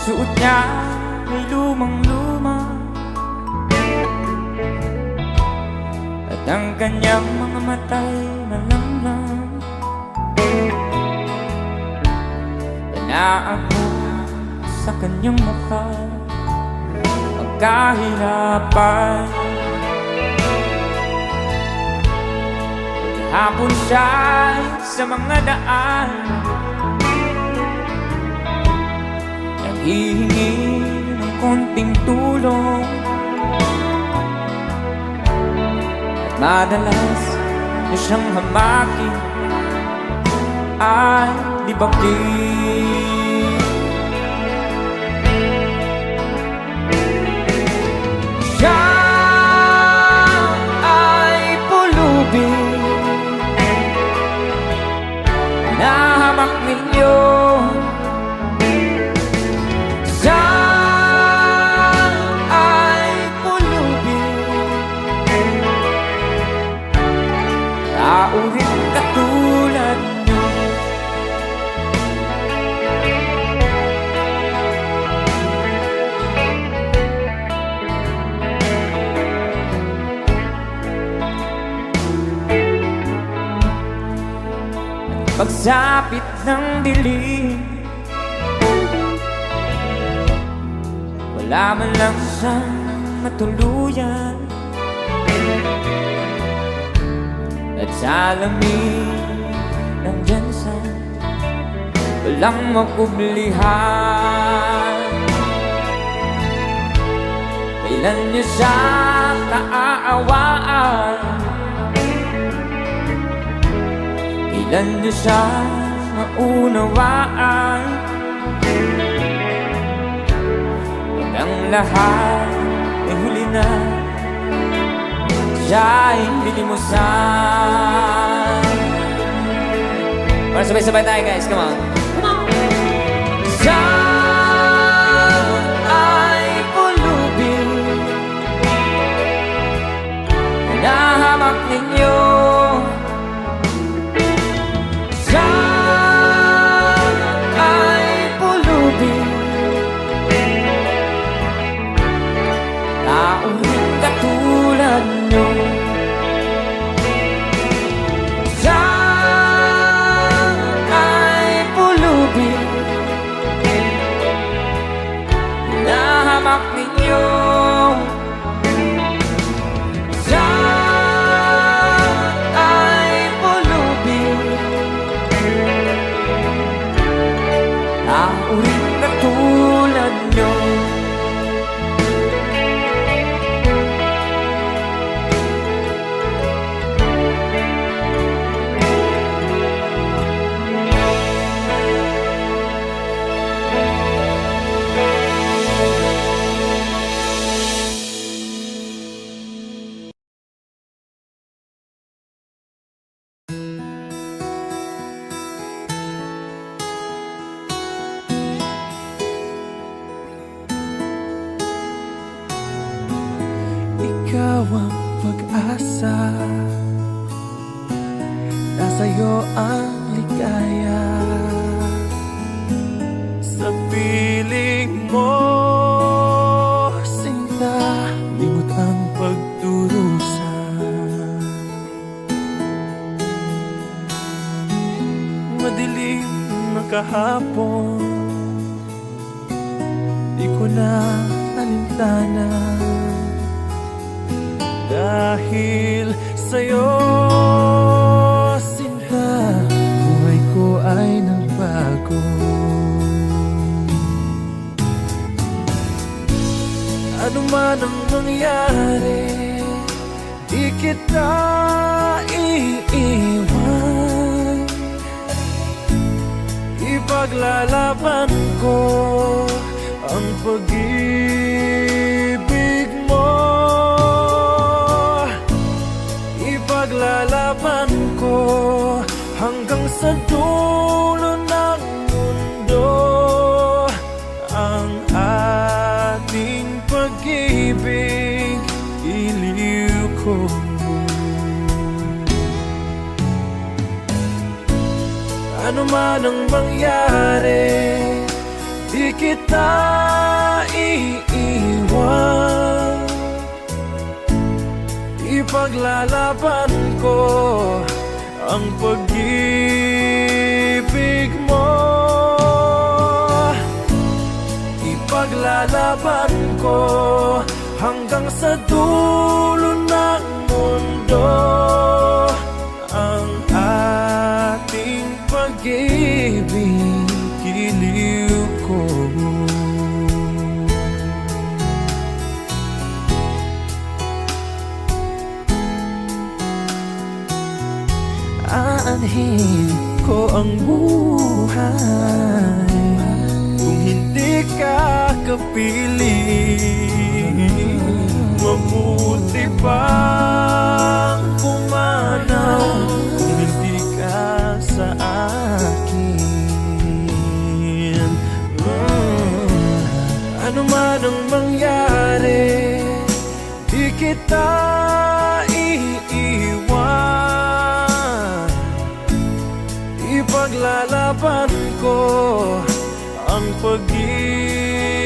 suot niya ay lumang-luma, at ang kanyang mga mata'y malamlam. Tanaan mo sa kanyang mukha ang kahirapan. Hapon siya sa mga daan, nanghihingi ng konting tulong, at madalas na siyang hamakin at libakin. Siya ay pulubing nahamak ninyo. Siya ay pulubing tao rin katulad nyo. Pagsapit ng dilim, wala man lang siyang matuluyan, at sa lamig nandyan siya, walang makublihan. Kailan niya siya kaaawaan, kailan niya siya maunawaan, pag ang lahat ay huli na, siya'y lilimusan. Para sabay-sabay tayo guys, come on. Siya ay pulubing nahamak ninyo. Siya ay pulubing tao rin katulad nyo. Siya ay pulubing nahamak ninyo. Siya ay pulubing tao rin katulad nyo. Ikaw ang pag-asa, nasa'yo ang ligaya. Sa piling mo, sinta, limot ang pagdurusa. Madilim na kahapon, di ko na alintana. Dahil sa'yo, sinta, buhay ko ay nagbago. Ano man ang mangyari, di kita iiwan. Ipaglalaban ko ang pag-ibig mo. Ipaglalaban ko hanggang sa dulo ng mundo ang ating pag-ibig, iliw ko. Ano man ang mangyari, di kita kita iiwan. Ipaglalaban ko ang pag-ibig mo. Ipaglalaban ko hanggang sa dulo ng mundo ang ating pag-ibig, giliw ko. Aanhin ko ang buhay kung hindi ka kapiling. Mabuti pang pumanaw kung hindi ka sa akin. Ano man ang mangyari, di kita iiwan. Ipaglalaban ko ang pag-ibig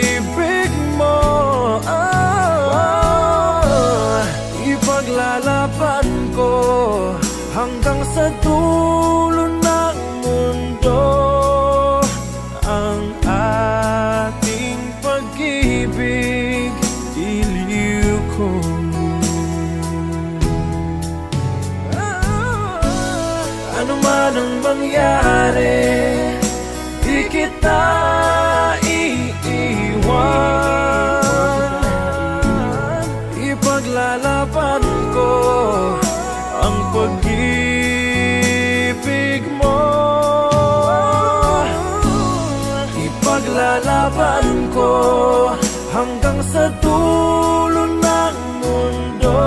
mo. Ipaglalaban ko hanggang sa dulo ng mundo ang ating pag-ibig, iliw ko. Ano man ang mangyari, di kita iiwan. Ipaglalaban ko ang pag-ibig mo. Ipaglalaban ko hanggang sa dulo ng mundo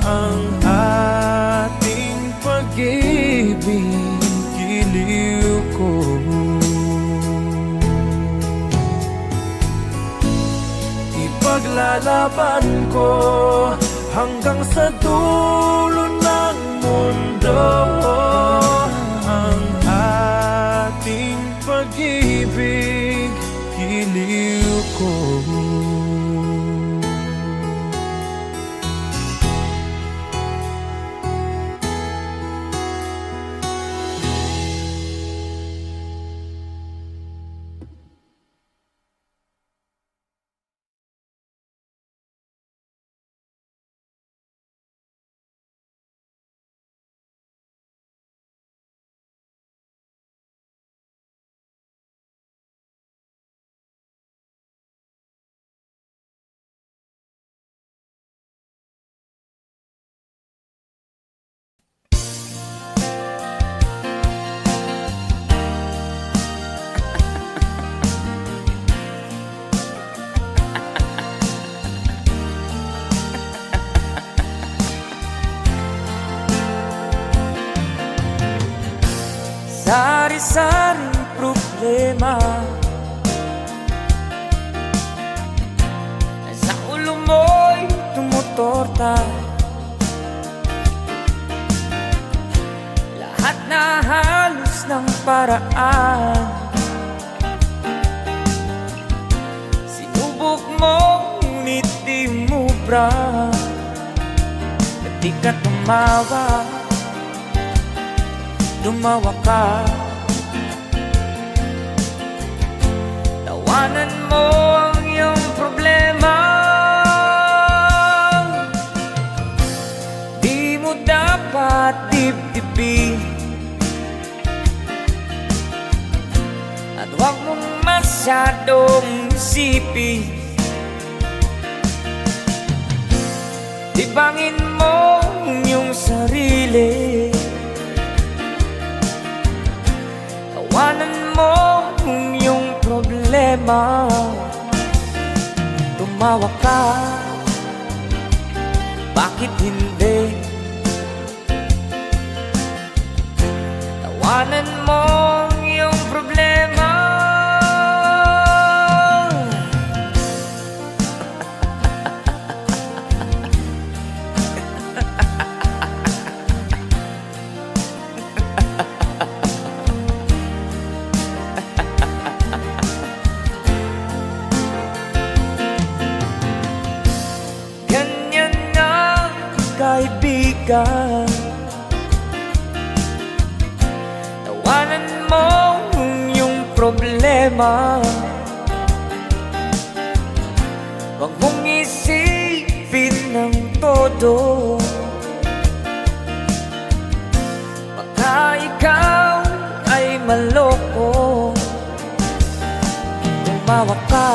ang ating pag-ibig, giliw ko. Ipaglalaban ko hanggang sa dulo ng mundo ang ating pag-ibig, giliw ko. Sari-saring problema sa ulo mo'y tumutorta. Lahat na halos ng paraan sinubok mo, ngunit di mo bra. At di ka tumawa, lumawa ka. Tawanan mo ang iyong problema. Di mo dapat dibdibin at huwag mong masyadong isipin. Libangin mo ang iyong sarili. Tawanan mo ang iyong problema. Tumawa ka, bakit hindi? Tawanan mo ang iyong problema. problema. Huwag mong isipin ng todo, baka ikaw ay maloko. Tumawa ka,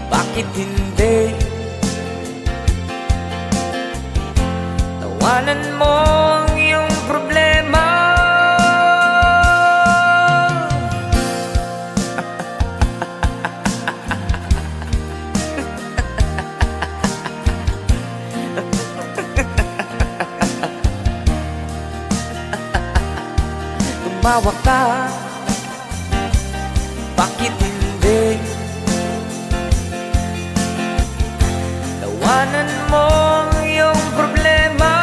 bakit hindi? Tawanan mo ang iyong problema. Tumawa ka, bakit hindi? Tawanan mo ang iyong problema.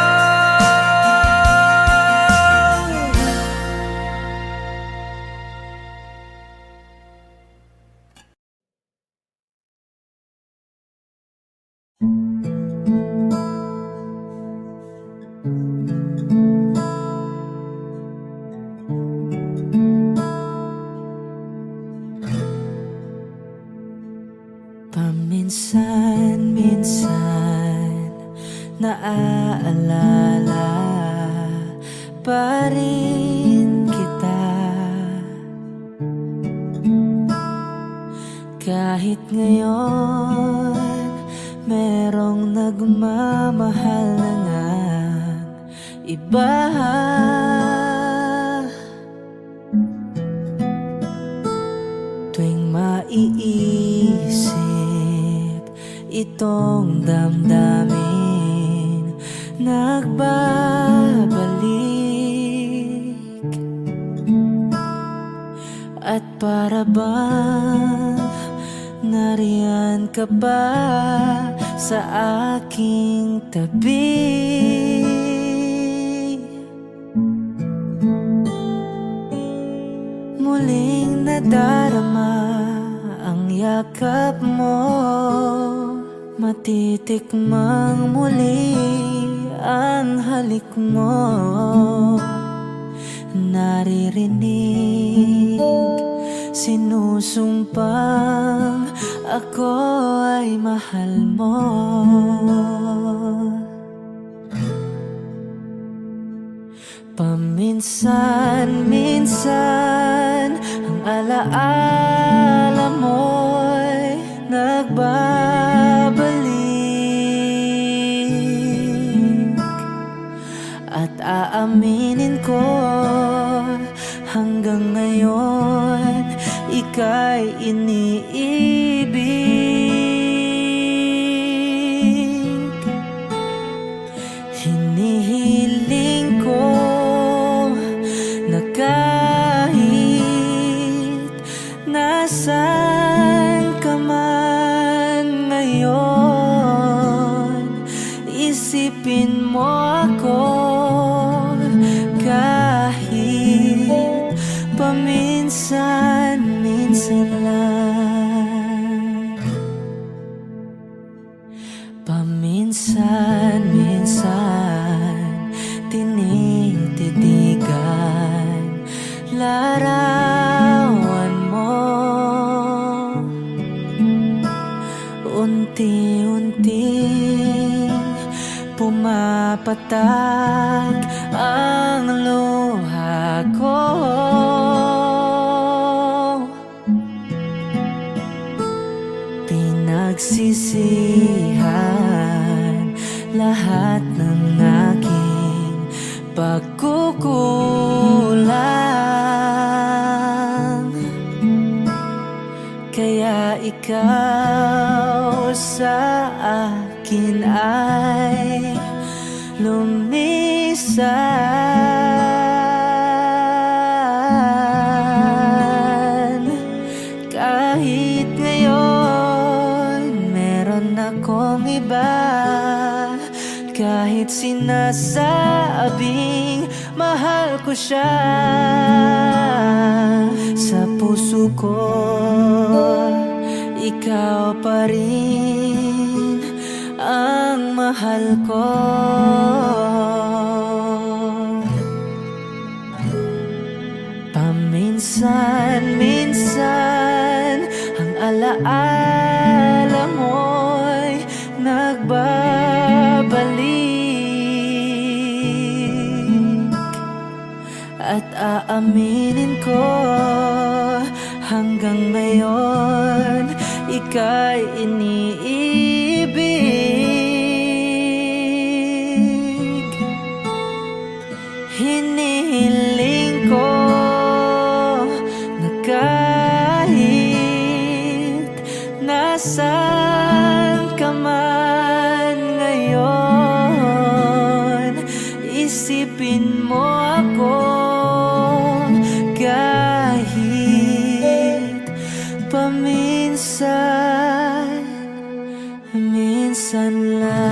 Paminsan-minsan naaalala pa rin kita, kahit ngayon merong nagmamahal na ngang iba. Tuwing maiisip itong damdamin, nagbabalik. At para bang nariyan ka pa sa aking tabi. Muling nadarama ang yakap mo, matitikmang muli ang halik mo. Naririnig sinusumpang ako ay mahal mo. Paminsan-minsan ang alaala mo'y nagbabalik. At aaminin ko, hanggang ngayon ika'y iniibig. Hinihiling ko na kahit nasaan ka man ngayon, isipin mo ako kahit paminsan-minsan lang. Paminsan-minsan tinititigan larawan mo, unti-unting pumapatak ang luha ko. Pinagsisihan lahat ng aking pagkukulang, kaya ikaw sa akin ay lumisan. Kahit ngayon meron akong iba, kahit sinasabing mahal ko siya, sa puso ko ikaw pa rin ang mahal ko. Paminsan minsan ang alaala mo'y nagbabalik. At aaminin ko, hanggang ngayon ika'y iniibig. Hinihiling ko na kahit nasaan ka man ngayon, isipin mo ako kahit paminsan, minsan lang.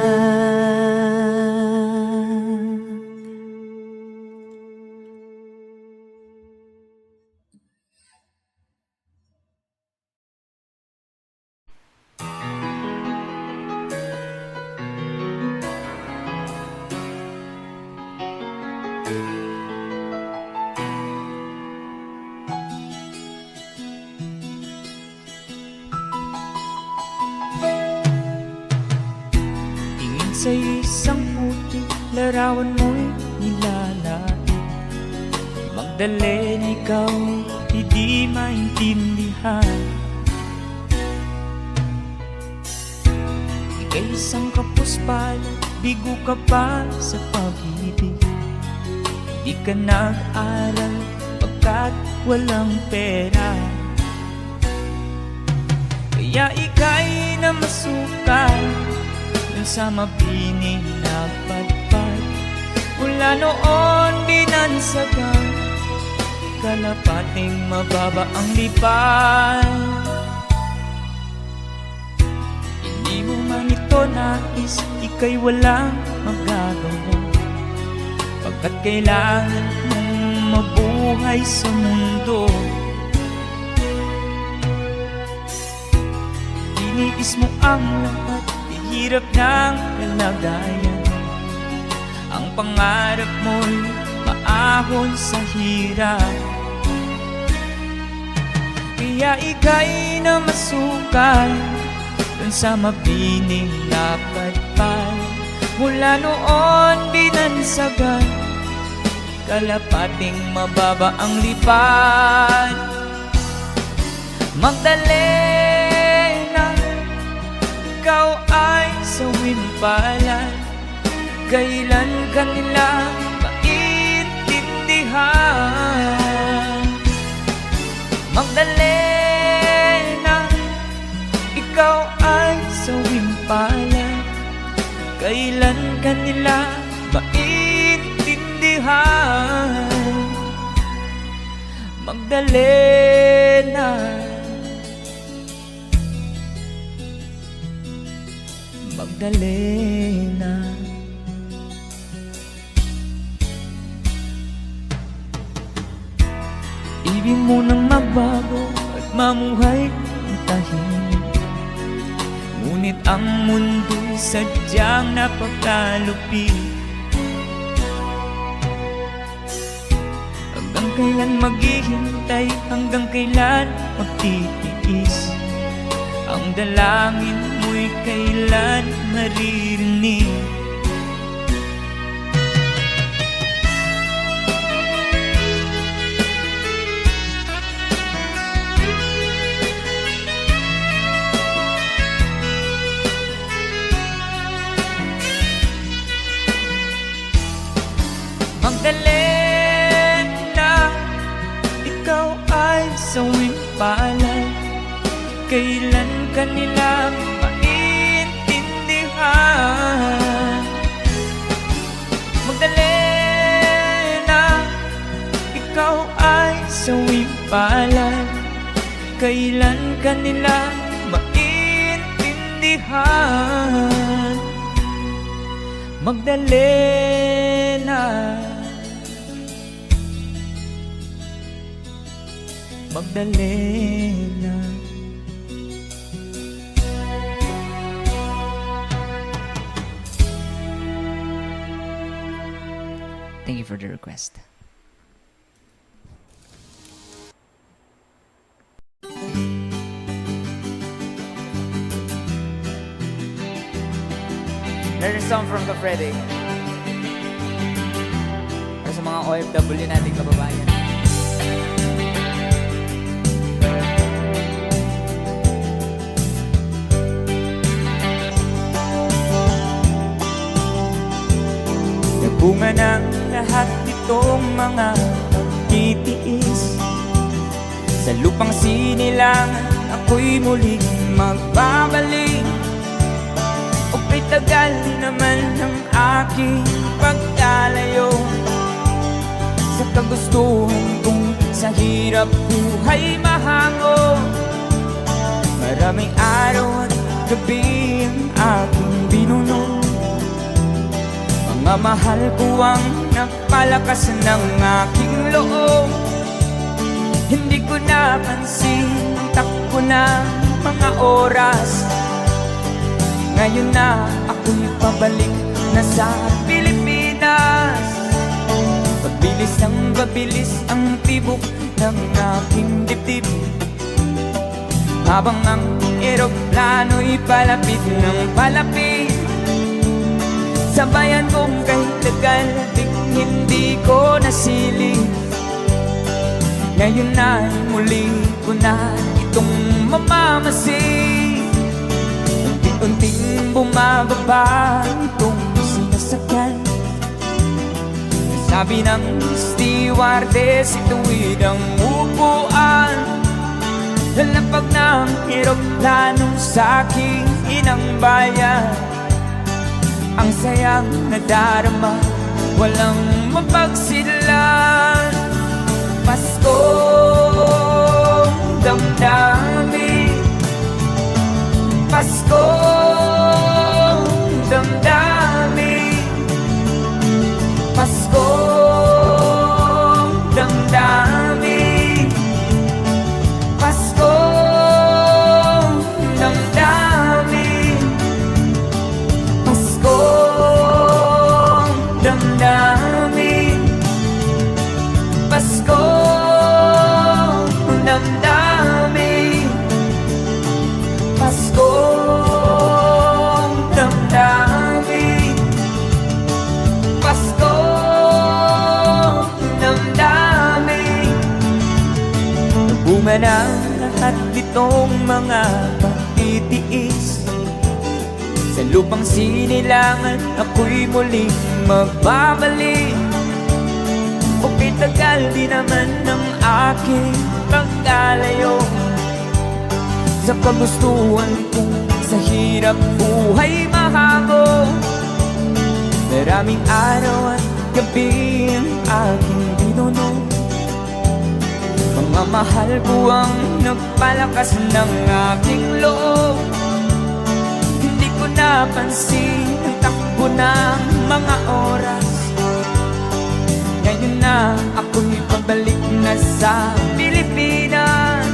Tingin sa isang puti, larawan mo'y nilalait. Magdalena, ikaw hindi maintindihan. Ika'y isang kapuspalad, bigo ka pa sa pag-ibig. Di ka nag-aral pagkat walang pera. Kaya ika'y namasukan dun sa mabining na padpad. Mula noon binansagan, kalapating mababa ang lipad. Hindi mo man ito nais, ika'y walang magagawa, pagkat kailangan mong mabuhay sa mundo. Iniis mo ang lahat, hirap ng kalagayan. Ang pangarap mo'y maahon sa hirap. Kaya ika'y namasukan dun sa mabining na padpad. Mula noon binansagan, kalapating mababa ang lipad. Magdalena, ikaw ay sawimpalan. Kailan ka nila maintindihan? Magdalena, ikaw ay sawimpalan. Kailan ka nila maintindihan? Magdalena, Magdalena. Ibig mo nang magbago at mamuhay ng tahimik, ngunit ang mundo'y sadyang napakalupit. Hanggang kailan maghihintay, hanggang kailan magtitiis? Ang dalangin mo'y kailan maririnig? Magdalena, ikaw ay sawimpalan. Kailan ka nila maintindihan? Magdalena, ikaw ay sawimpalan. Kailan ka nila maintindihan? Magdalena, Magdalena. Thank you for the request. There's a song from the Freddy. Para sa mga OFW nating kababayan. Nagbunga ng lahat itong mga pagtitiis. Sa lupang sinilangan ako'y muling magbabalik. O kay tagal naman ng aking pagkalayo sa kagustuhan kong sa hirap buhay mahango. Maraming araw at gabi ang aking binuno. Mga mahal ko ang napalakas ng aking loob. Hindi ko napansin ang takbo ng mga oras. Ngayon na ako'y pabalik na sa Pilipinas. Pabilis ang babilis ang tibok ng aking dibdib, habang ang eroplano'y palapit ng palapit. Sa bayan kong kahit tagal hindi ko nasilip. Ngayon na muli ko na itong mamamasid. Unti-unting bumababa itong sinasakyan. Sabi ng stewardess, itu'y ang upuan. Lalapag ng eroplano sa aking inang bayan. Ang sayang nadarama, walang mapagsidlan. Paskong damdamin, Paskong damdamin, Paskong damdamin, Paskong damdamin, Paskong damdamin, Paskong damdamin, Paskong damdamin, Paskong damdamin. Bunga ng lahat itong mga pagtitiis. Sa lupang sinilangan ako'y muling magbabalik. O kay tagal di naman ng aking pagkalayo sa kagustuhan kong sa hirap buhay mahango. Maraming araw at gabi ang aking binuno. Mga mahal ko ang nagpalakas ng aking loob. Hindi ko napansin ang takbo ng mga oras. Ngayon na ako'y pabalik na sa Pilipinas.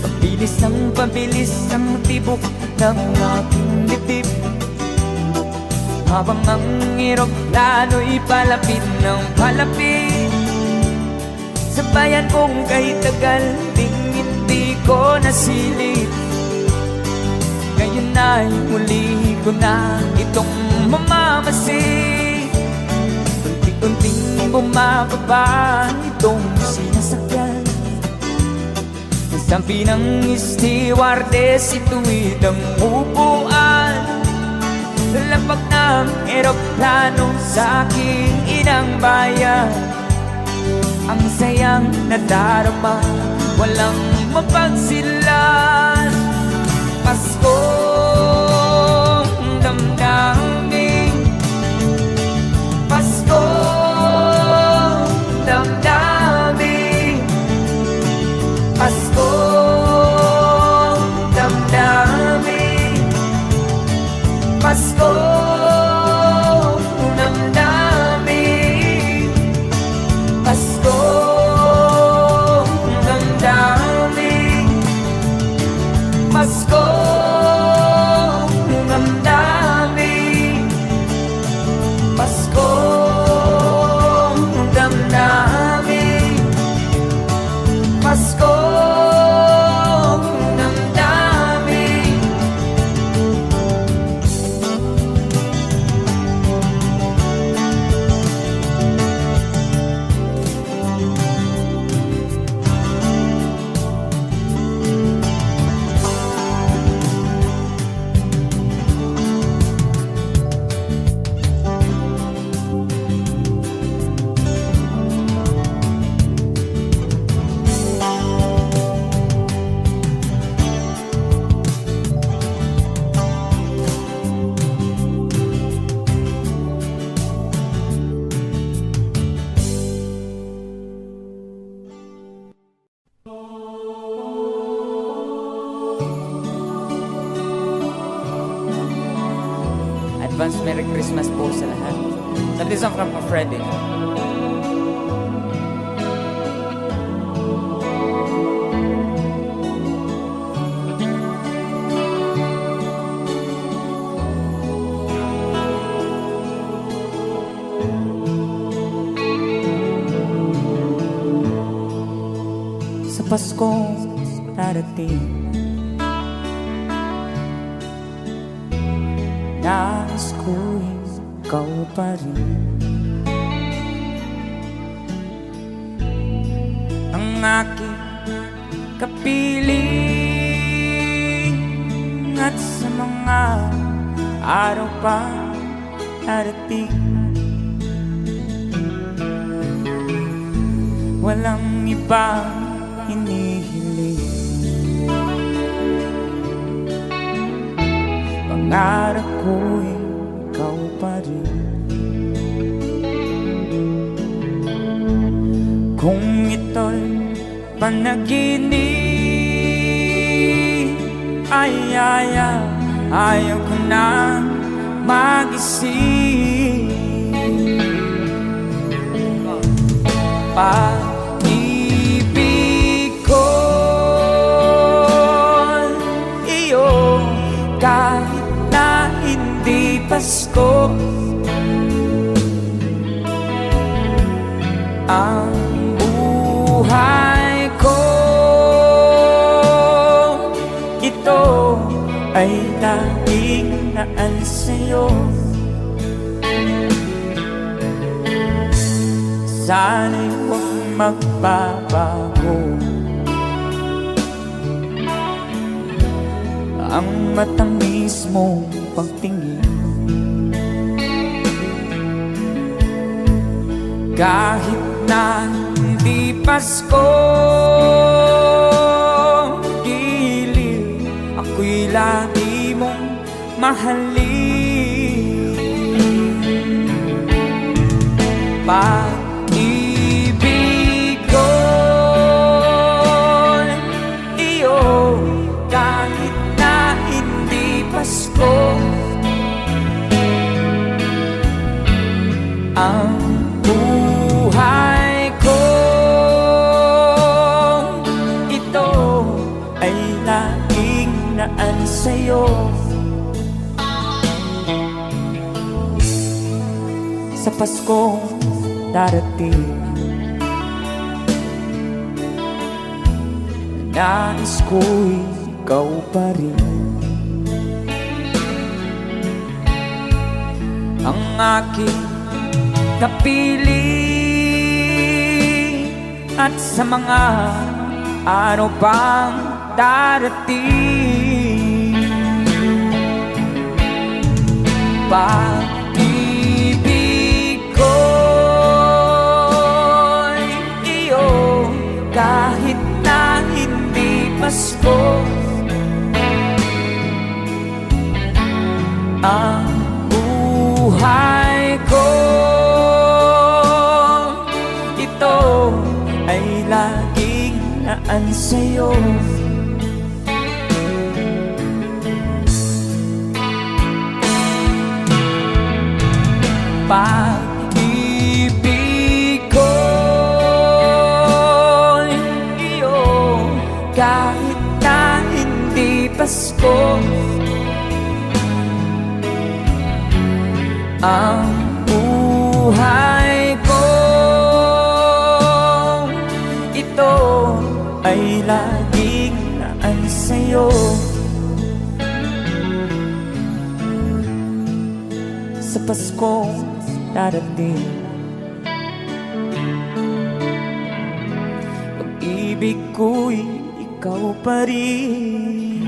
Pabilis ang pabilis ang tibok ng aking dibdib, habang ang eroplano'y palapit ng palapit. Sa bayan kong kahit tagal hindi ko nasilip. Ngayon na'y muli ko na itong mamamasid. Unti-unting bumababa itong sinasakyan. Sabi ng stewardess, itu'y ang upuan. Lalapag ng eroplano sa aking inang bayan. Ang sayang nadarama, walang mapagsilan. Paskong damdamin, Paskong damdamin, Paskong damdamin, Paskong damdamin, Paskong damdamin, Paskong advance Merry Christmas po sa lahat. That is from Freddy. Sa Pasko darating, nais ko'y ikaw pa rin ang aking kapiling. At sa mga araw pa darating, walang ibang hinihiling. Pangarap ko'y ikaw pa rin. Kung ito'y panaginip, ayaw ko na mag-isip. Pag-ibig ko iyo, kahit na hindi Pasko, ang buhay ko, ito ay laging naan sa'yo. Sana'y huwag magbabago ang matamis mong pagtingin. Kahit na hindi Pasko, giliw, ako'y lagi mong mahalin. Pag-ibig ko iyo, kahit na hindi Pasko, ang buhay ko, ito ay laging naan sa'yo. Sa Pasko darating, nais ko'y ikaw pa rin ang aking kapiling. At sa mga araw pang darating, pag-ibig ko iyo, kahit na hindi Pasko, ang buhay ko, ito ay laging naan sa'yo. Pag-ibig ko iyo, kahit na hindi Pasko, ang buhay ko, ito ay laging naan sa'yo. Sa Pasko darating, pag-ibig ko'y ikaw pa rin.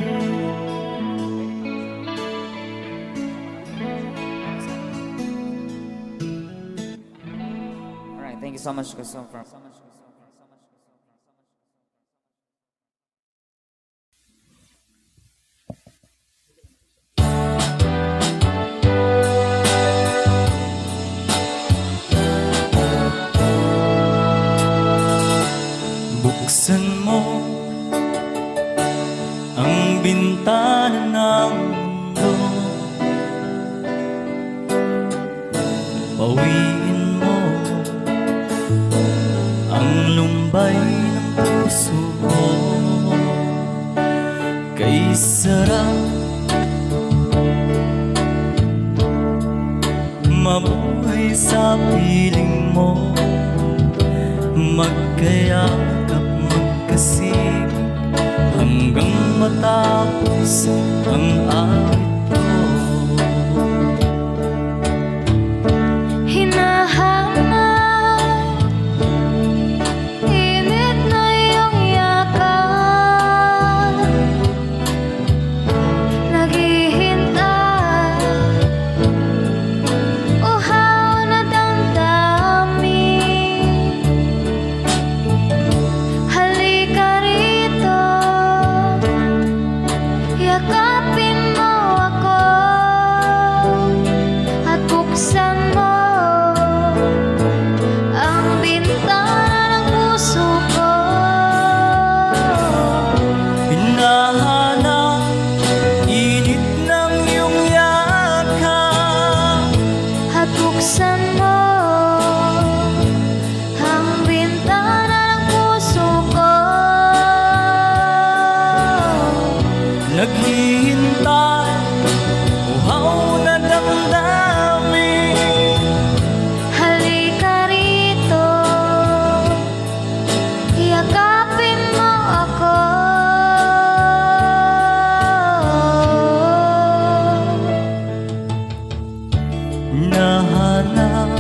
Alright, thank you so much, Christopher. Buksan mo ang bintana ng mundo Bawiin mo ang lumbay ng puso ko. Kay sarap mabuhay sa piling mo, magkayakap, magkasip hanggang matapos ang awit ko. Hinahanap, init na iyong yakap, naghihintay, uhaw na damdamin. Halika rito, yakapin mo ako at buksan mo ang bintana ng puso ko. Hinahanap, init ng iyong yakap, At buksan mo ang bintana ng puso ko. naghihintay, uhaw na damdamin. Halika rito, yakapin mo ako. Nahanap,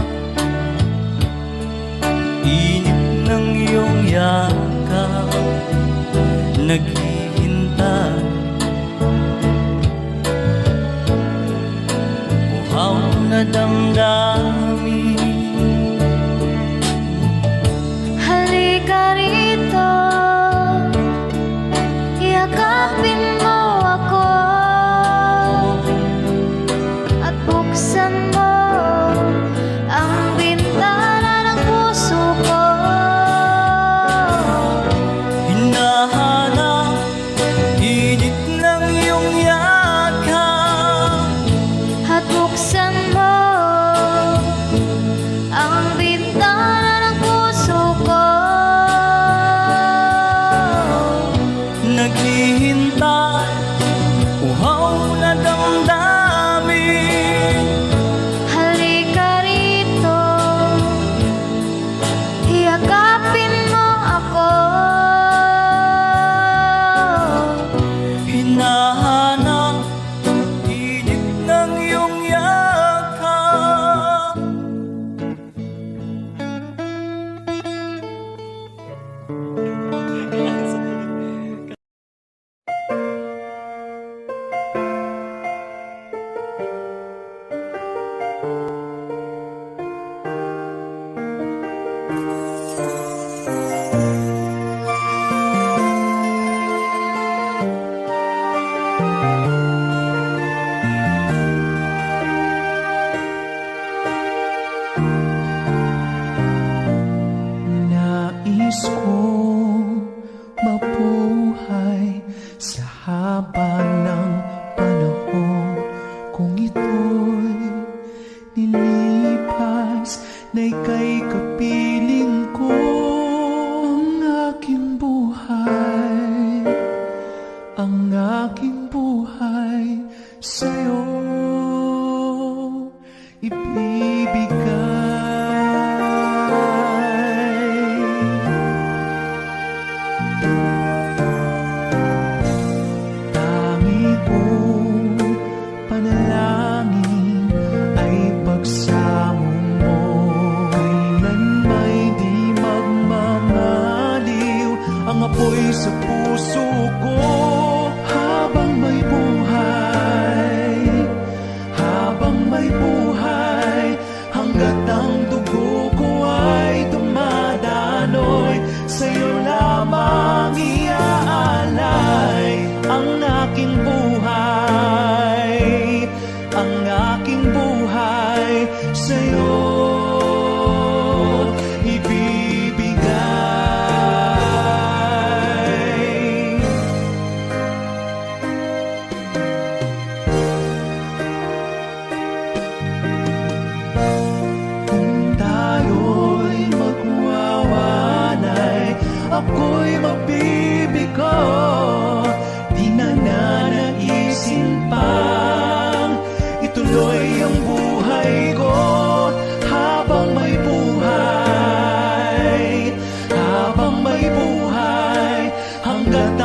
init ng iyong yakap, naghihintay, uhaw na damdamin. Halika rito, yakapin mo ako at buksan mo ang bintana ng puso ko. Hinahanap, init ng iyong yakap, At buksan mo ang bintana ng puso ko. naghihintay, uhaw na damdamin. Halika rito, yakapin mo ako. Hinahanap, init ng iyong yakap. Nais kong mabuhay sa haba ng panahon. Kung ito'y nilipas na ika'y kapiling ko, ang aking buhay, ang aking buhay sa'yo ibibigay.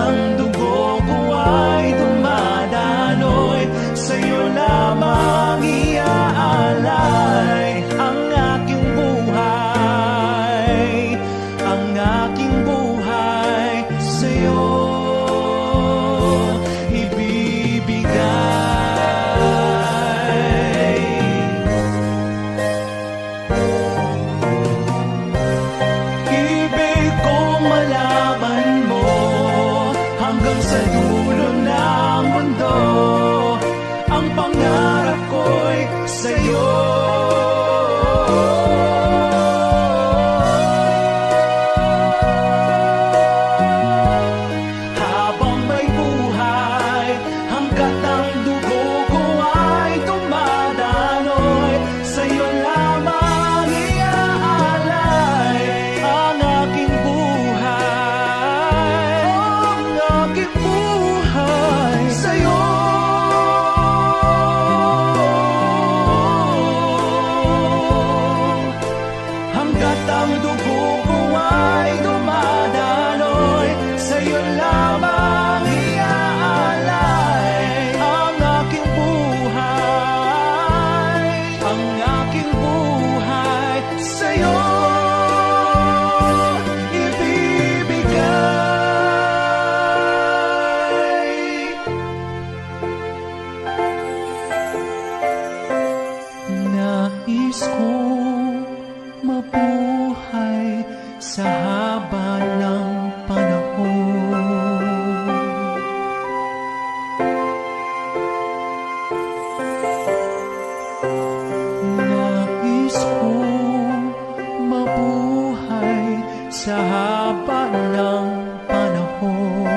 ng dugo ko ay dumadaloy, sa'yo lamang iaalay ang aking buhay, ang aking buhay sa'yo ibibigay. Ibig kong malaman mo hanggang sa dulo ng mundo, ang pangarap ko'y sa'yo. Habang may buhay, hanggat ang dugo ko ay dumadaloy, sa'yo lamang iaalay ang aking buhay, ang aking buhay sa'yo. Hanggat ang dugo ko ay dumadaloy, sa'yo lamang iaalay ang aking buhay, ang aking buhay sa'yo ibibigay. Nais kong mabuhay sa haba ng panahon. Nais kong mabuhay sa haba ng panahon.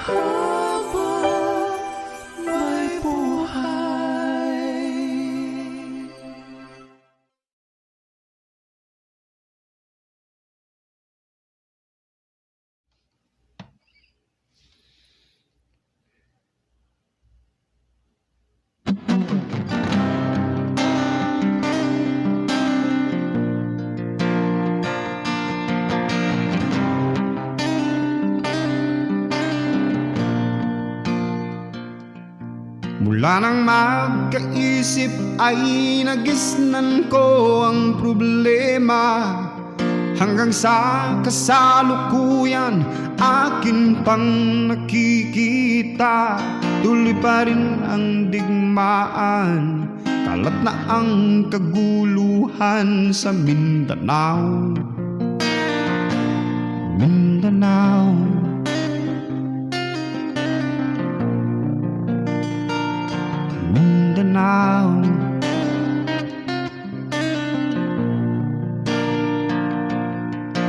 Habang may buhay. Mula nang magkaisip ay nagisnan ko ang problema, hanggang sa kasalukuyan akin pang nakikita. Tuloy pa rin ang digmaan, kalat na ang kaguluhan sa Mindanao. Mindanao, Mindanao.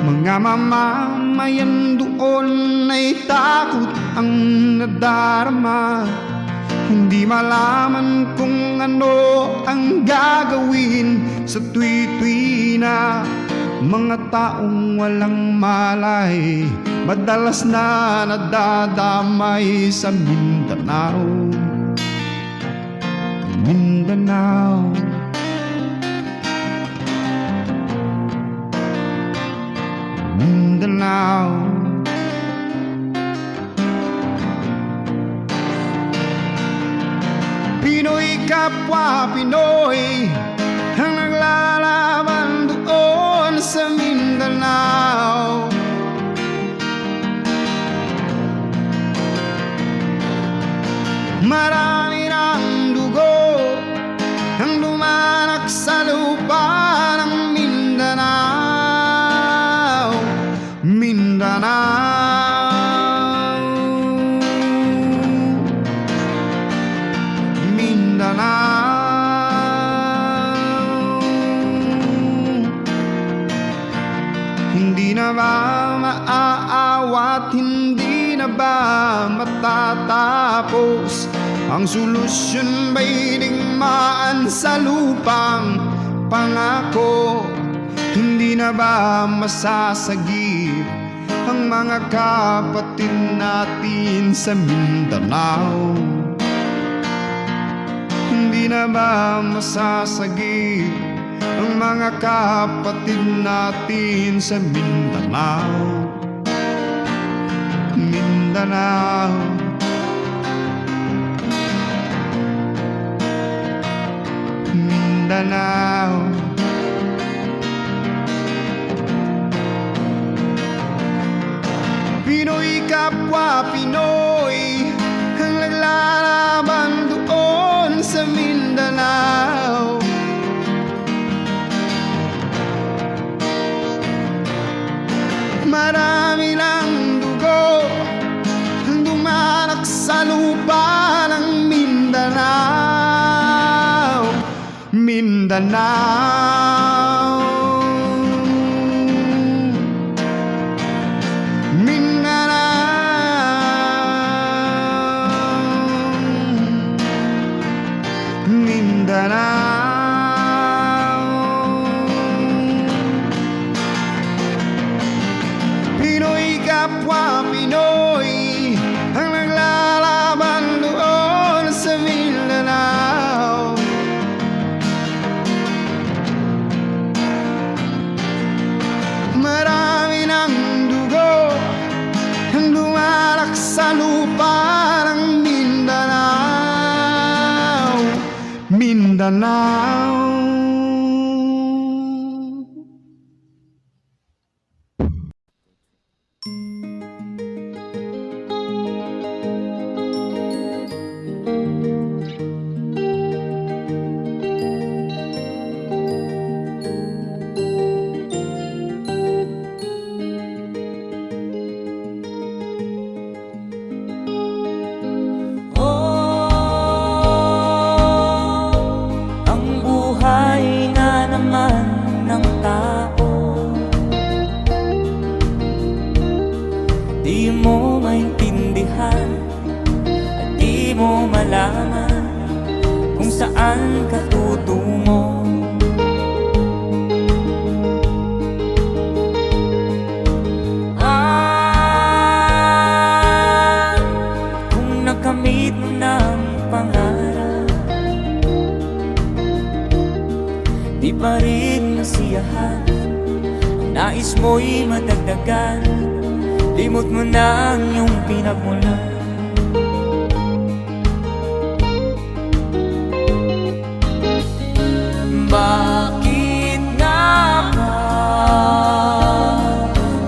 Mga mamamayan doon ay takot ang nadarama, hindi malaman kung ano ang gagawin sa tuwi-tuwi na. Mga taong walang malay, madalas na nadadamay sa Mindanao. Mindanao, Mindanao. Pinoy kapwa Pinoy ang naglalaban doon sa Mindanao. Marami ng dugo ang lumanak sa lupa ng Mindanao. Mindanao, Mindanao. Hindi na ba maaawat, hindi na ba matatapos? Ang solusyon ba'y digmaan sa lupang pangako? Hindi na ba masasagip ang mga kapatid natin sa Mindanao? Hindi na ba masasagip ang mga kapatid natin sa Mindanao. Mindanao, Mindanao. Pinoy kapwa Pinoy ang naglalaban doon sa Mindanao. Marami ng dugo ang dumanak sa lupa ng Mindanao. Mindanao, Pinoy kapwa Pinoy ang naglalaban doon sa Mindanao. Marami ng dugo ang lumalak sa lupa ng Mindanao. Mindanao. Ang buhay na naman ng tao, di mo maintindihan at di mo malaman kung saan ka tutungo. Kung nakamit mo ng pangarap, di pa rin nasiyahan, ang nais mo'y madagdagan, limot mo na ang iyong pinagmulan. Bakit nga ba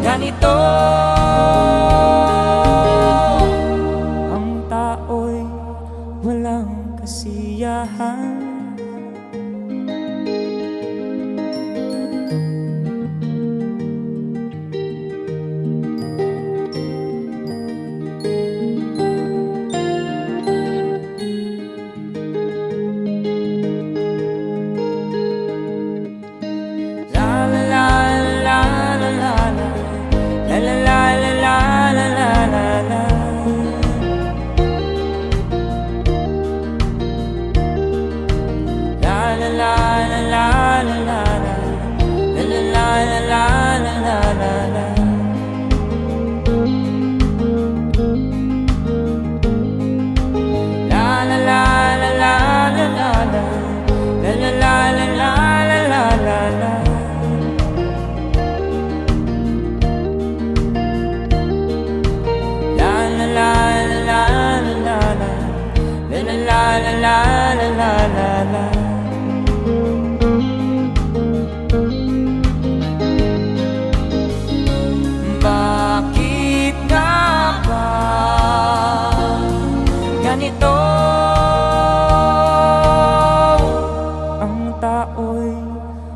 ganito? Ang tao'y walang kasiyahan. Bakit nga ba ganito? Ang tao'y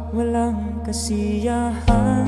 walang kasiyahan.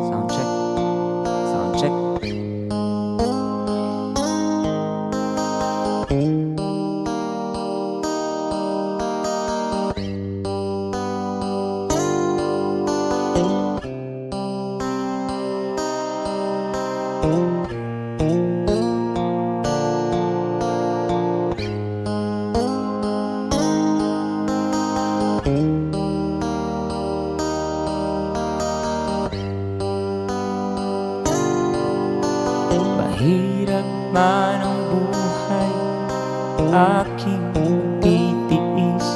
Sound check. Sound check. Mahirap man ang buhay, aking titiis.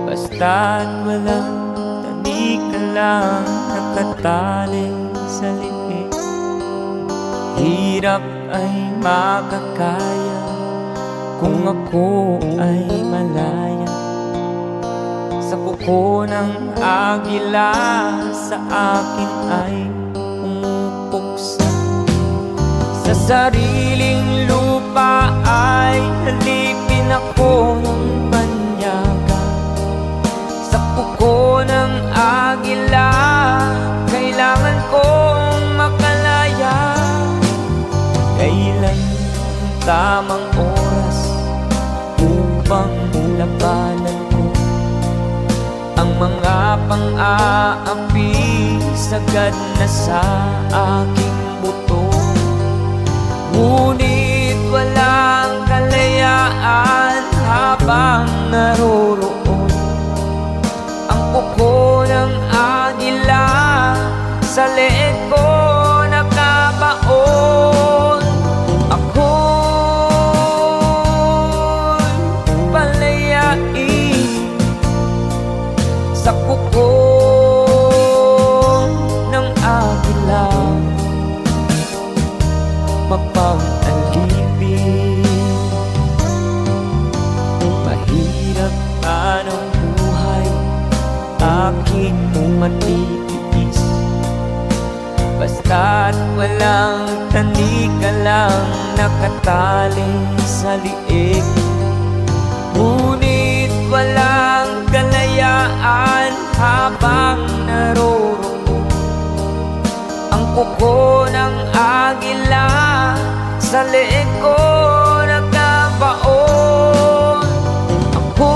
Basta't walang tanik ka lang nakatali sa liig. Hirap ay makakaya kung ako ay malaya sa kuko ng agila, sa akin ay pumupuksa. Sa sariling lupa ay halipin ako ng banyaga. Sa kuko ng agila, kailangan kong makalaya. Kailan ang tamang oras upang labanan ko ang mga pang-aapi sagad na sa aking buto? Ngunit walang kalayaan habang naroroon ang kuko ng agila sa leeg ko nakabaon. Ako'y palayain sa kuko ng agila, mapang-alipin. Mahirap man ang buhay, aking matitiis. Basta't walang tanik ka lang nakatali sa liig. Ngunit walang kalayaan habang naroroon ang kuko ng agila sa leeg ko nagkabaon. Ako'y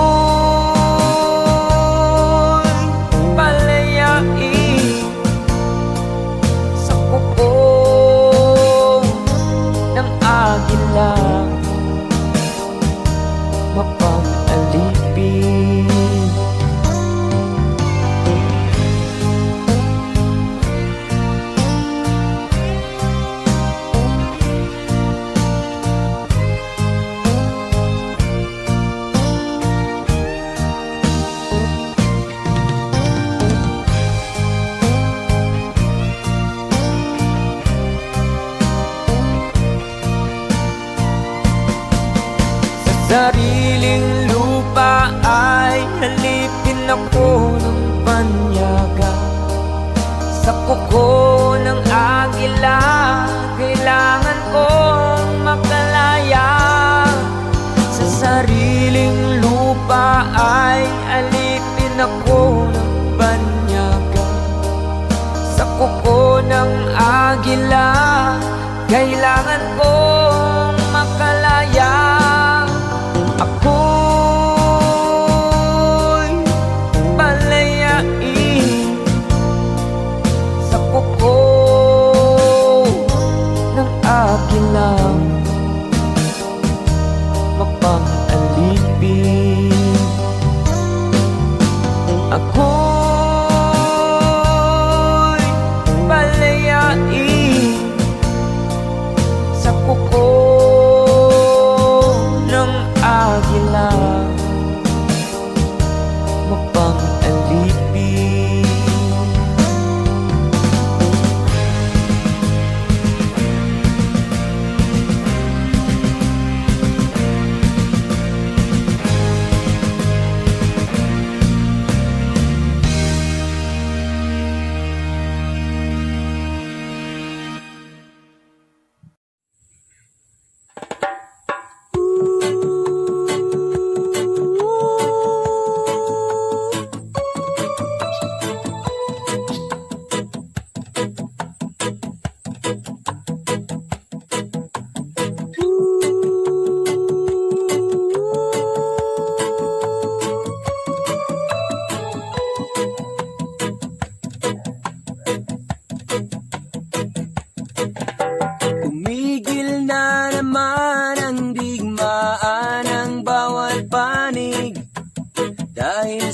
palayain sa kuko ng agila, mapang-alipin. Sariling lupa ay halipin ako ng banyaga. Sa kuko ng agila, kailangan kong makalaya. Sa sariling lupa ay alipin ako ng banyaga. Sa kuko ng agila, kailangan kong makalaya. Ako'y palayain sa kuko ng agila, mapang-alipin. Ako'y palayain sa kuko ng agila, mapang-alipin.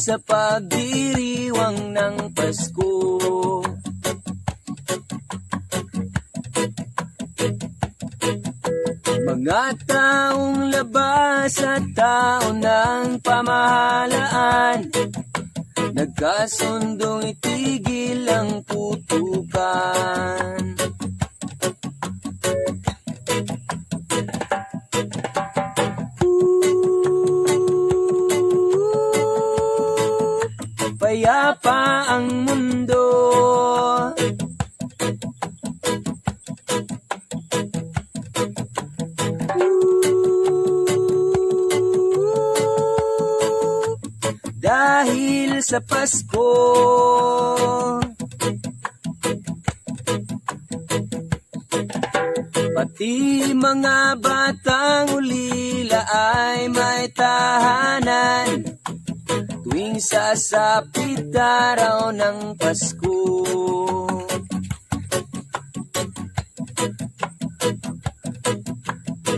Sa pagdiriwang ng Pasko, Mga taong labas at tao ng pamahalaan, nagkasundong itigil ang putukan. Payapa ang mundo, dahil sa Pasko. Pati mga batang ulila ay may tahanan tuwing sasapit araw ng Pasko.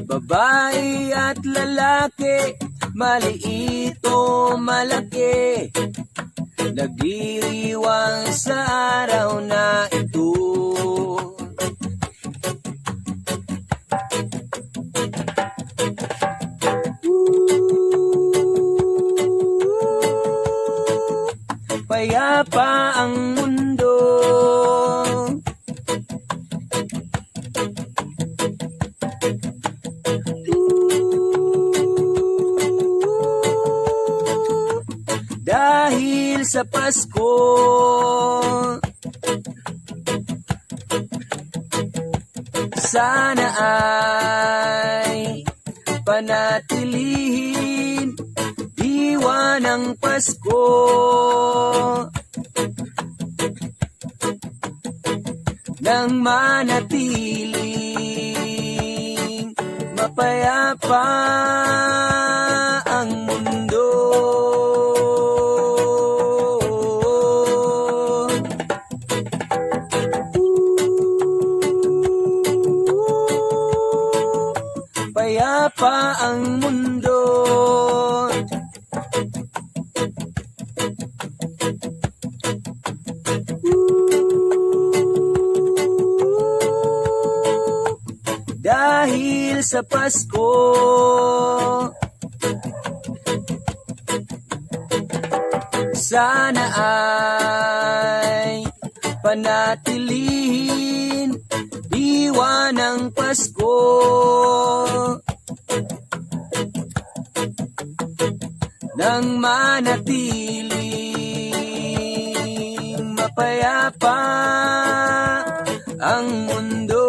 Babae at lalaki, maliit o malaki, nagdiriwang sa araw na ito. Payapa ang mundo, dahil sa Pasko. Sana ay panatilihin diwa ng Pasko, nang manatiling mapayapa ang mundo. Payapa ang mundo, dahil sa Pasko. Sana ay panatilihin diwa ng Pasko, nang manatiling mapayapa ang mundo.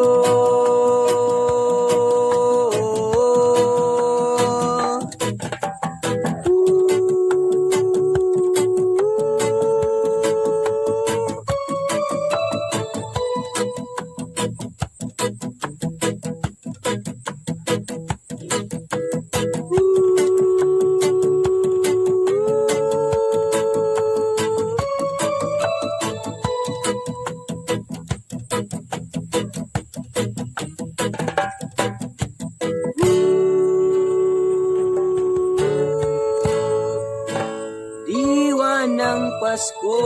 Diwa ng Pasko.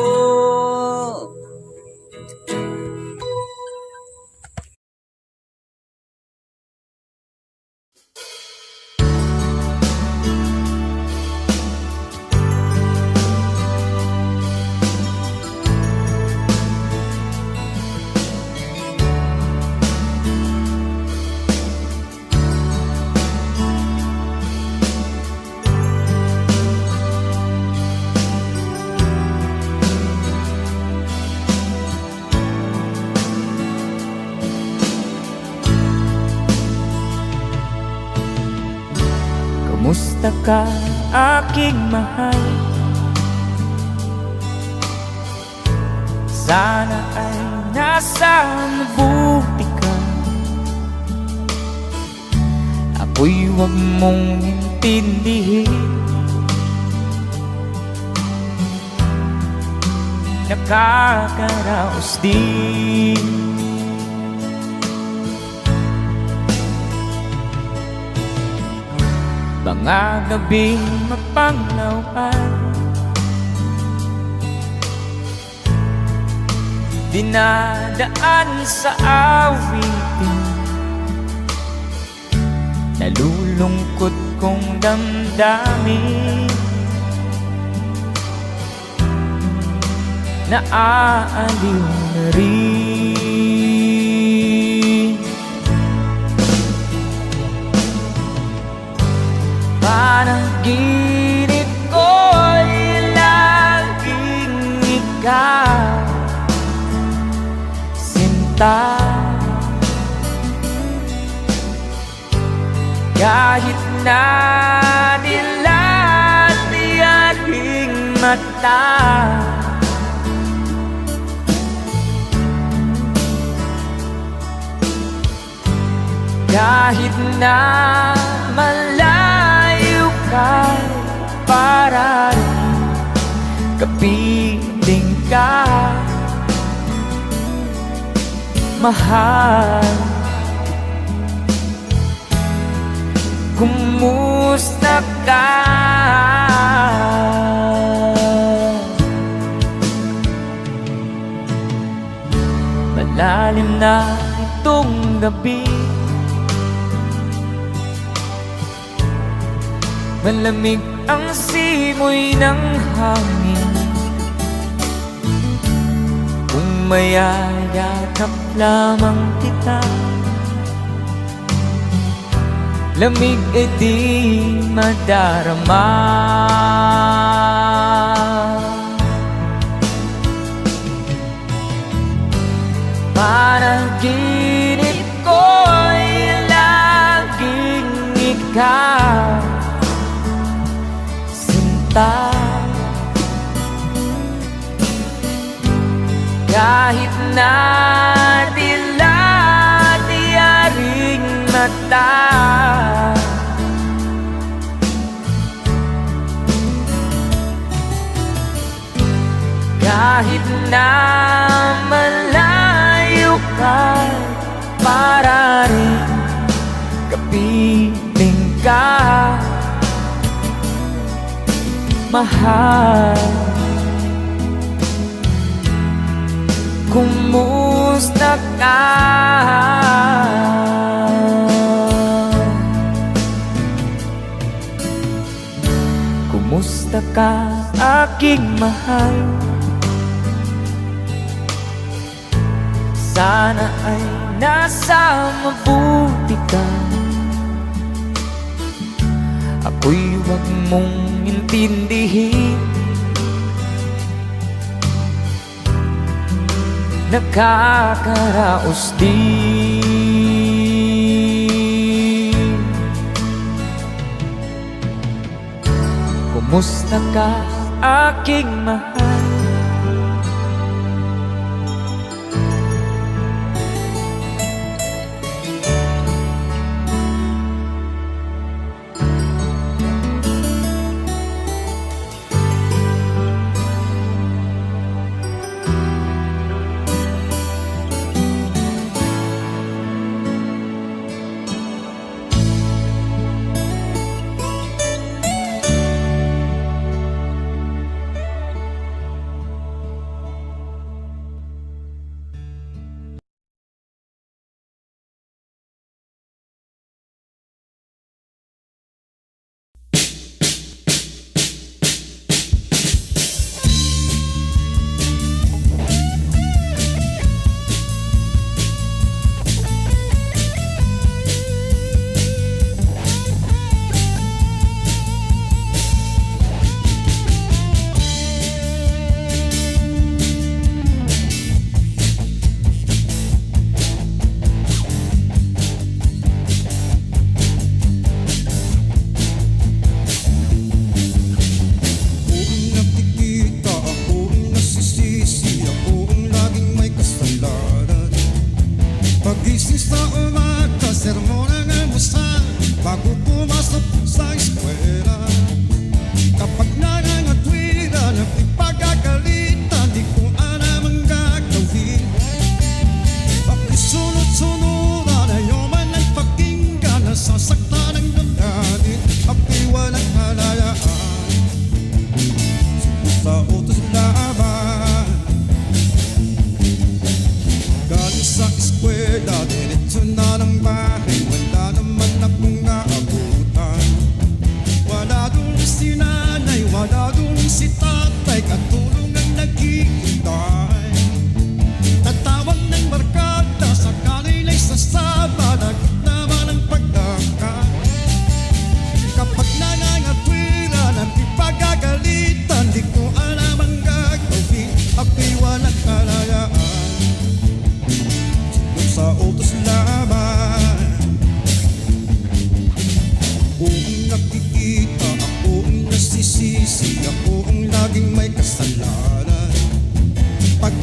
Kumusta ka, aking mahal? Sana ay nasa mabuti ka. Ako'y huwag mong intindihin, nakakaraos din. Mga gabing mapanglawan, dinadaan sa awitin, nalulungkot kong damdamin, naaaliw na rin. Panaginip ko'y laging ikaw, sinta. Kahit na dilat di aking mata, kahit na malayo ka, para rin kapiling ka, mahal. Kumusta ka? Malalim na itong gabi, malamig ang simoy ng hangin. Kung mayayakap lamang kita, lamig ay di madarama. Panaginip ko'y laging ikaw, sinta. Kahit na dilat di aring mata, kahit na malayo ka, para rin kapiling ka, mahal. Kumusta ka? Kumusta ka, aking mahal? Sana ay nasa mabuti ka. Ako'y huwag mong intindihin, nakakaraos din. Kumusta ka, aking mahal?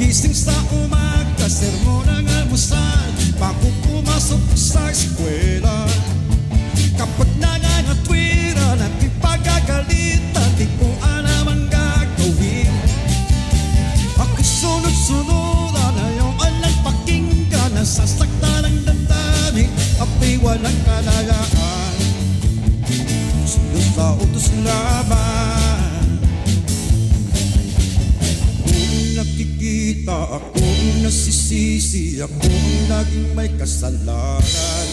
Pagising sa umaga, sermon ang almusal, bago pumasok sa eskwela. Kapag nangangatwiran at ipagagalitan, di ko alam ang gagawin. Ako sunod-sunuran, ayaw alang pakinggan, nasasaktan ang damdamin, ako'y walang kalayaan. Sunod sa utos laban. Kung nakikita ako, nasisisi ako, laging may kasalanan.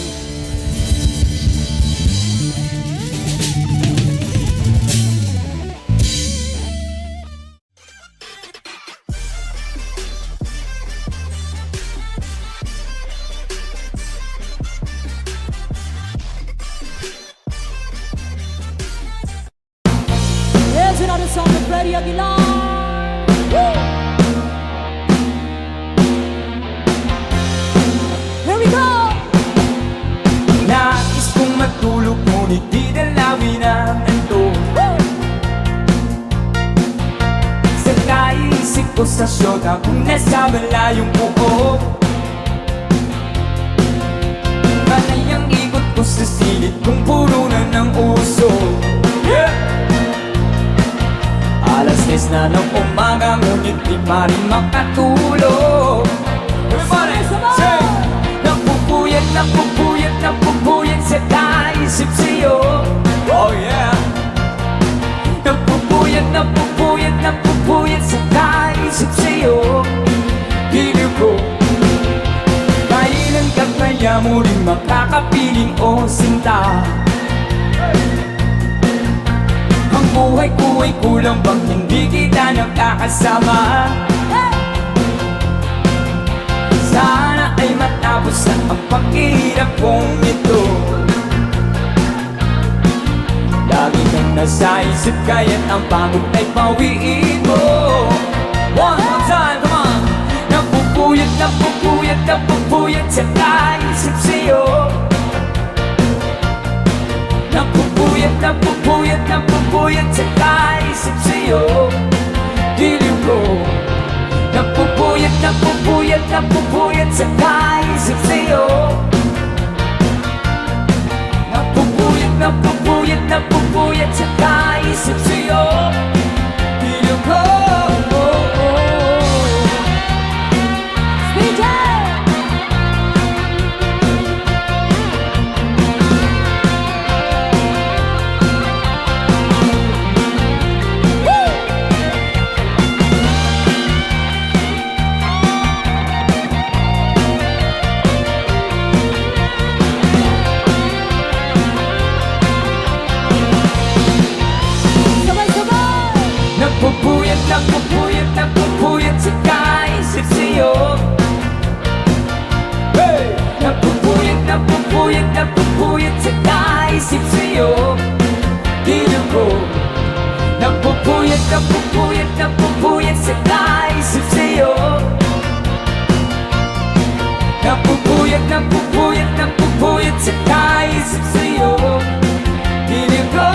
Here's another song of Freddie Aguilar. Woo! Here we go! Nais kong matulog ngunit di dalawin ang anto. Sa kaisip ko sa syota kung nasa malayong buo. Panay ang ikot ko sa silid kung puro na ng uso. Yeah! Alas 10 na ng umaga ngunit di pa rin makatulog. Everybody, say! Napupuyat, napupuyat, napupuyat sa kaisip sa'yo. Oh yeah! Napupuyat, napupuyat, napupuyat sa kaisip sa'yo. Giliw ko, kailan ka kaya muling makakapiling o sinta? Ang buhay ko ay kulang bang hindi kita nakakasama? Sana ay matapos na ang paghihirap kong ito. Lagi kang nasa isip kaya't ang pagod ay pawiin mo. One more time, come on! Napupuyat, napupuyat, napupuyat sa kaisip sa'yo. Napupuyat, napupuyat, napupuyat sa kaisip sa'yo. Giliw ko, napupuyat, napupuyat, napupuyat sa kaisip sa'yo. Napupuyat, napupuyat, napupuyat sa kaisip sa'yo. Giliw ko, Speed Jam! Sabay-sabay! napupuyat, napupuyat, napupuyat sa kaisip sa'yo. Hey! Napupuyat, napupuyat, napupuyat sa kaisip sa'yo. Giliw ko, napupuyat, napupuyat, napupuyat sa kaisip sa'yo. Napupuyat, napupuyat, napupuyat sa kaisip sa'yo. Giliw ko,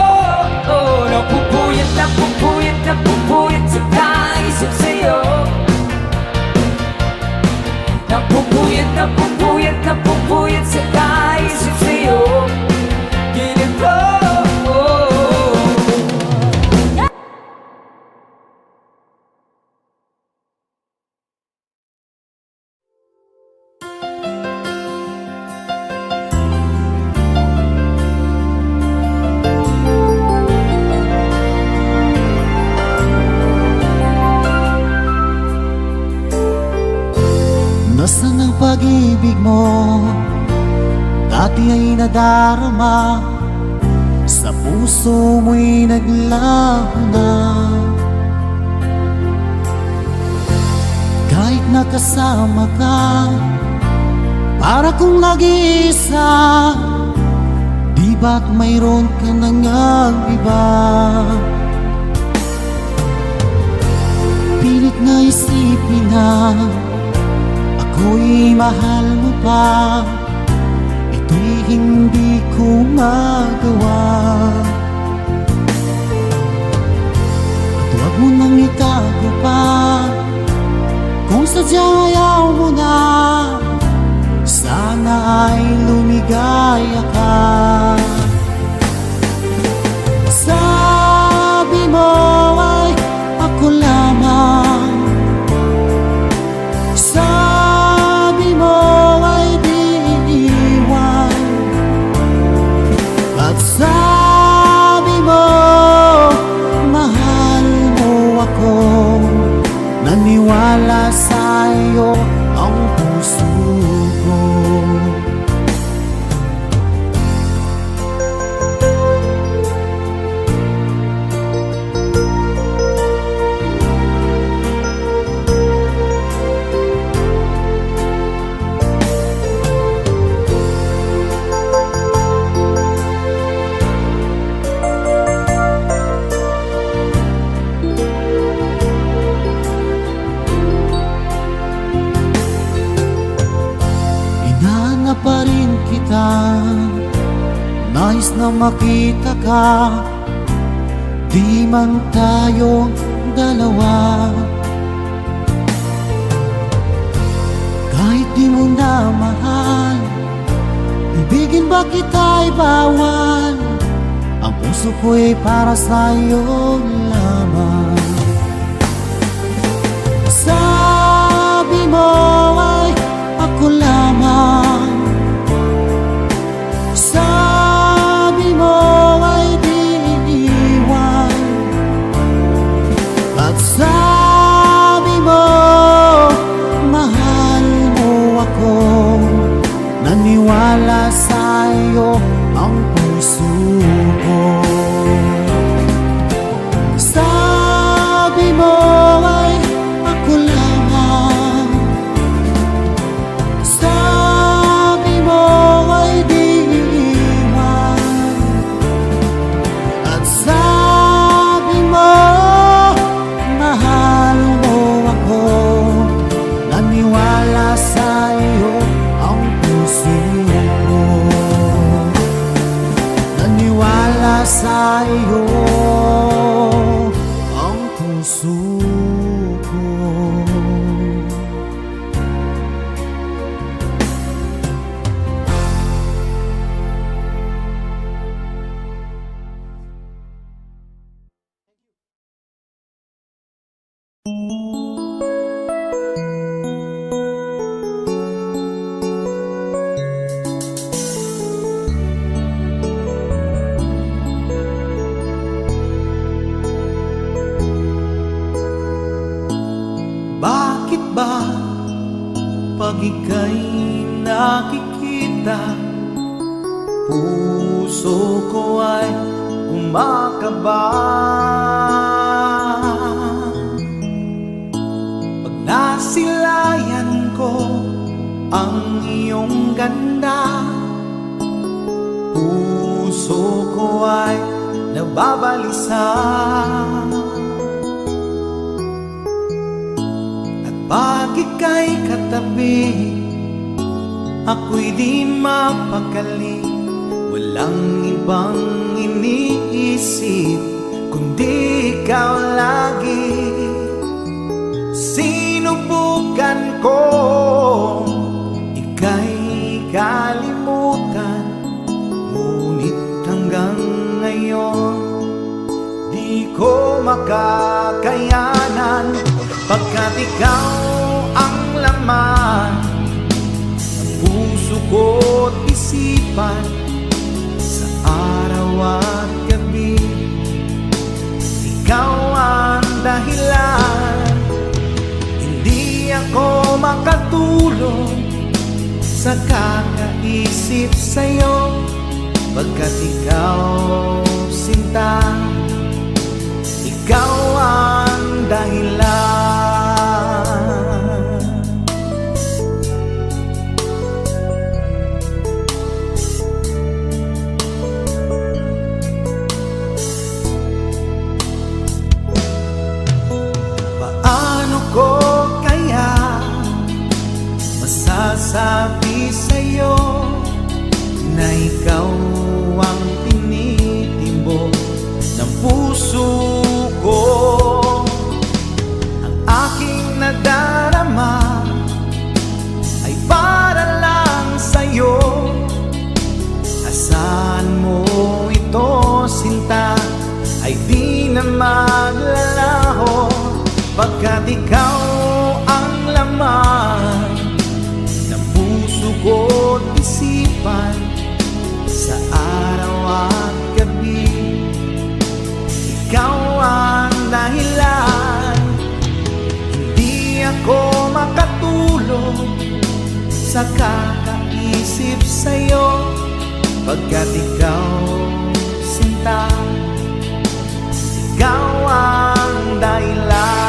napupuyat, napupuyat, napupuyat sa kaisip sa'yo. Napupuyat, napupuyat, napupuyat sa kaisip sa'yo. Giliw ko. Nasaan ang pag-ibig mo? Dati ay nadarama, sa puso mo'y naglaho na. Kahit nakasama ka, para kong nag-iisa, di ba't mayroon ka nang iba? Pilit na isipin na ako'y mahal mo pa, ito'y hindi ko magawa. At huwag mo nang itago pa Kung sadyang ayaw mo na, sana ay lumigaya ka. Sabi mo ay ako lamang, sabi mo ay di iiwan, at sabi mo mahal mo ako. Naniwala sa iyo ang puso ko. Inanap pa rin kita, nais na makita ka, di man tayong dalawa. Kahit di mo na mahal, ibigin ba kita'y bawal? Ang puso ko'y para sa'yo lamang. Sabi mo ay ako lamang, sabi mo ay di iiwan, at sabi mo mahal mo ako. Naniwala sa iyo ang puso ko. Sabi mo ay ako lamang, sabi mo ay di iiwan, at sabi mo mahal mo ako. Naniwala sa iyo ang puso ko. Naniwala sa iyo ang puso ko. Bakit ba pag ika'y nakikita, puso ko ay kumakaba? Pag nasilayan ko ang iyong ganda, puso ko ay nababalisa. Pag ika'y katabi, ako'y di mapakali. Walang ibang iniisip kundi ikaw lagi. Sinubukan ko ika'y kalimutan, ngunit hanggang ngayon di ko makakayanan. Pagkat ikaw ang laman ng puso ko't isipan, sa araw at gabi ikaw ang dahilan. Hindi ako makatulog sa kakaisip sa'yo, pagkat ikaw sinta, ikaw ang dahilan. Paano ko kaya masasabi sa'yo na ikaw ang tinitimbok ng puso ko? sa kakaisip sa'yo, pagkat ikaw, sinta, ikaw ang dahilan.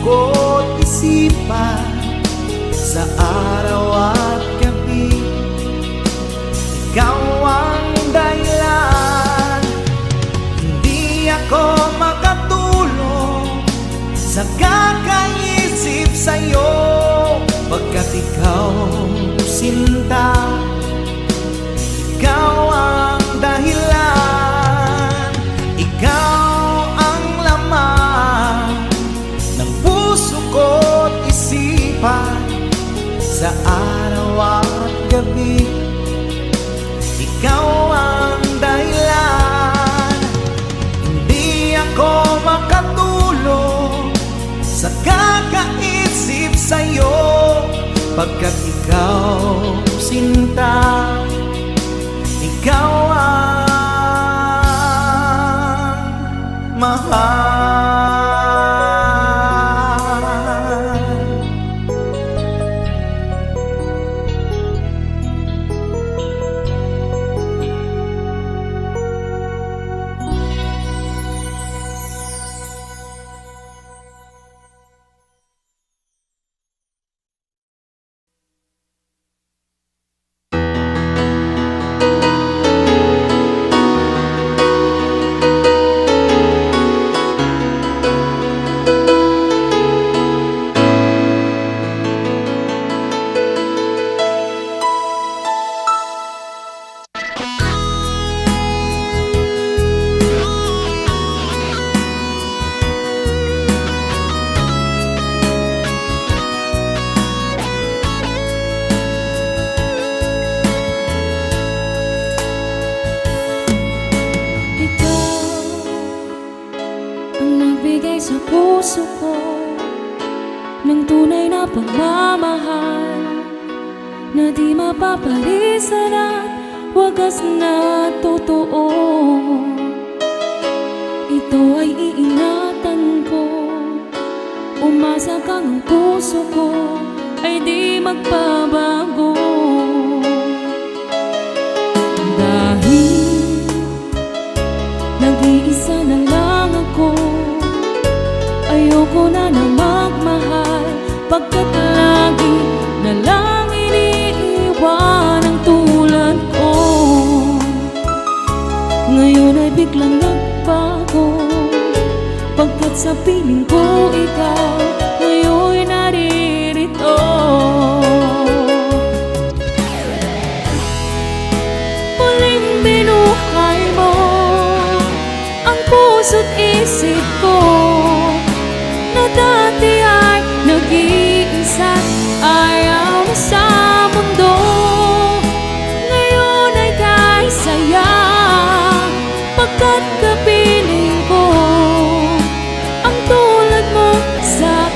Ko't isipan sa araw at gabi, ikaw ang dahilan. Hindi ako makatulog sa kakaisip sa'yo, pagkat ikaw, sinta, ikaw ang dahilan. Ikaw ang laman ng puso ko't isipan sa araw at gabi, ikaw ang dahilan. Hindi ako makatulog sa kakaisip sa'yo, pagkat ikaw, sinta, ikaw ang mahal. Sa puso ko ng tunay na pagmamahal na di mapapalisan at wagas na totoo. Ito ay iingatan ko, umasa kang ang puso ko ay di magbabago. Dahil nag-iisa na lang ako, ayoko na magmahal, pagkat lagi na lang iniiwan ang tulad ko. Ngayon ay biglang nagbago, pagkat sa piling ko ikaw ngayon'y naririto. Muling binuhay mo ang puso't isip ko, na dati ay nag-iisa't ayaw na sa mundo. Ngayon ay kahit saya, pagkat kapiling ko ang tulad mo sa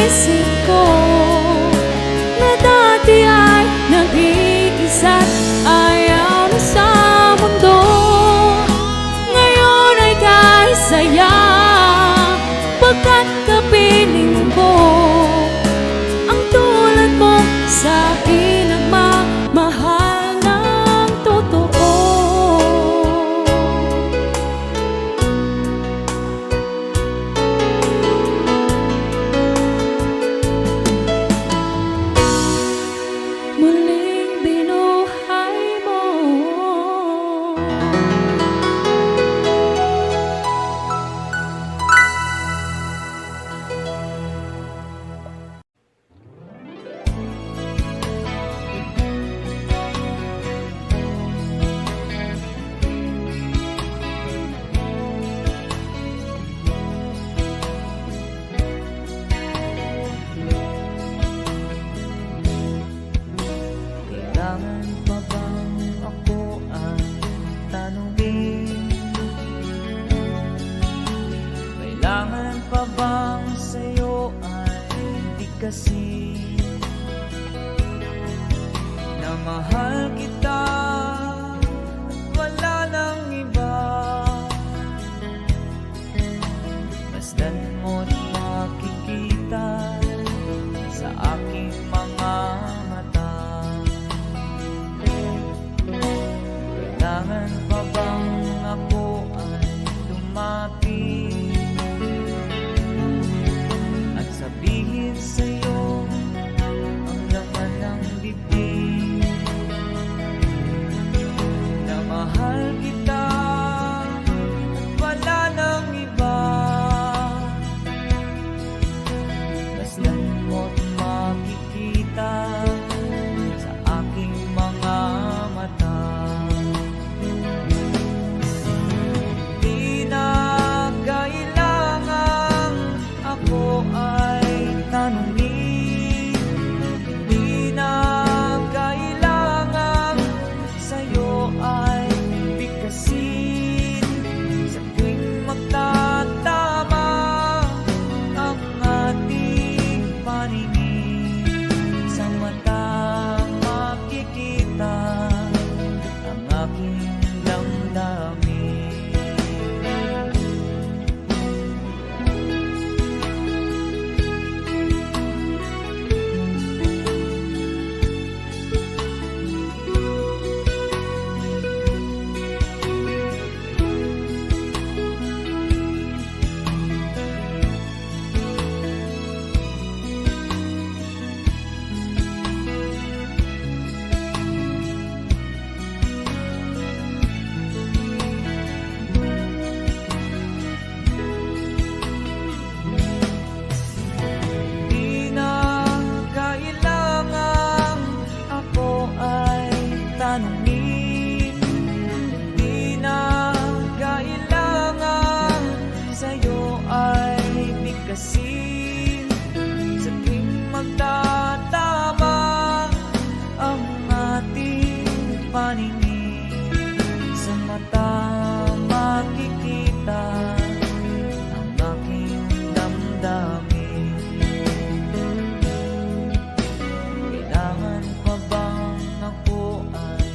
isip ko na dati ay nag-iisa't ayaw na sa mundo. Ngayon ay kahit saya pagkat kapiling mo ang tulad mo sa akin nagmamahal ng totoo. Muling binuhay mo. Kailangan pa bang ako ang tanungin? Kailangan pa bang sa'yo ay bigkasin? Na mahal kita, wala nang iba. Masdan mo't makikita sa aking mga mata. Kailangan pa bang ako ay lumapit at sabihin sa'yo ang laman ng bibig na mahal kita, wala nang iba. Masdan mo't makikita sa aking mga mata. Di na kailangang ako ay tanungin. Di na kailangang sa'yo ay bigkasin. Sa tuwing magtatama ang ating paningin, sa mata makikita ang aking damdamin. Di na kailangang ako ay tanungin. Di na kailangang sa'yo ay bigkasin. Sa tuwing magtatama ang ating paningin, sa mata makikita ang aking damdamin. Kailangan pa bang ako ay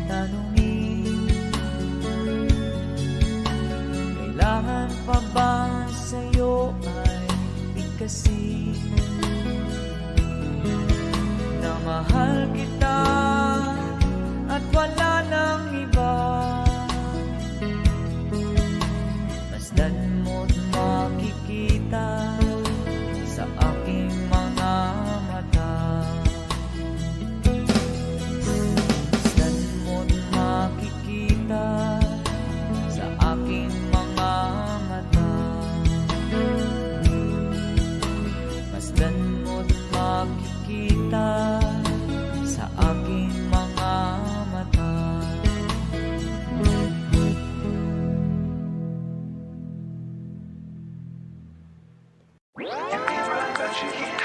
tanungin? Kailangan pa ba sa'yo ay bigkasin? Na mahal kita at wala nang iba. Masdan mo't makikita sa aking mga mata. Masdan mo't makikita sa aking mga mata. Masdan mo't makikita sa aking mga mata. That you